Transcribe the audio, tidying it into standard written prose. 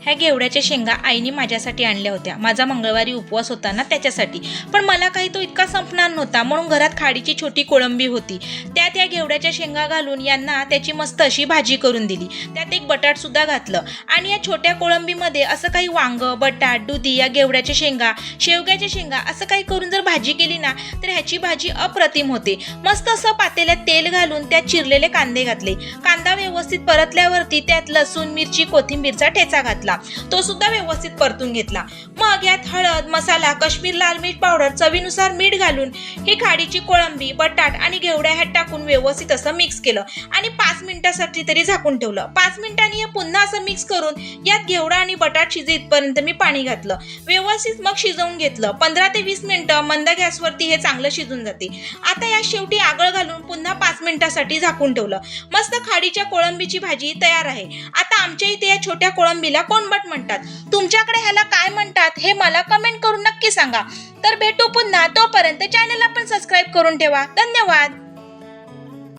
ह्या घेवड्याच्या शेंगा आईने माझ्यासाठी आणल्या होत्या. माझा मंगळवारी उपवास होता ना त्याच्यासाठी. पण मला काही तो इतका संपणार नव्हता, म्हणून घरात खाडीची छोटी कोळंबी होती. त्यात या घेवड्याच्या शेंगा घालून यांना त्याची मस्त अशी भाजी करून दिली. त्यात एक बटाट सुद्धा घातलं आणि या छोट्या कोळंबीमध्ये असं काही वांग, बटाट, दुधी, या घेवड्याच्या शेंगा, शेवग्याच्या शेंगा असं काही करून जर भाजी केली ना तर ह्याची भाजी अप्रतिम होते. मस्त असं पातेल्यात तेल घालून त्यात चिरलेले कांदे घातले. कांदा व्यवस्थित परतल्यावरती त्यात लसूण, मिरची, कोथिंबीरचा ठेचा घातला. तो सुद्धा व्यवस्थित परतून घेतला. मग यात हळद, मसाला, काश्मीर लाल मिर्च पावडर, चवीनुसार मीठ घालून ही खाडीची कोळंबी, बटाट आणि घेवड्या ह्यात टाकून व्यवस्थित असं मिक्स केलं आणि 5 मिनिटासाठी तरी झाकून ठेवलं. 5 मिनिटांनी हे पुन्हा असं मिक्स करून यात घेवडा आणि बटाट शिजेपर्यंत मी पाणी घातलं. व्यवस्थित मग शिजवून घेतलं. 15 ते 20 मिनिटं मंद गॅसवरती हे चांगलं शिजून जाते. आता या शेवटी आगळ घालून पुन्हा 5 मिनिटासाठी झाकून ठेवलं. मस्त खाडीच्या कोळंबीची भाजी तयार आहे. आता आमच्या इथे या छोट्या कोळंबीला कोणबट म्हणतात. तुमच्याकडे ह्याला काय म्हणतात हे मला कमेंट करून नक्की सांगा. तर भेटू पुन्हा. तोपर्यंत चॅनलला पण सबस्क्राईब करून ठेवा. धन्यवाद.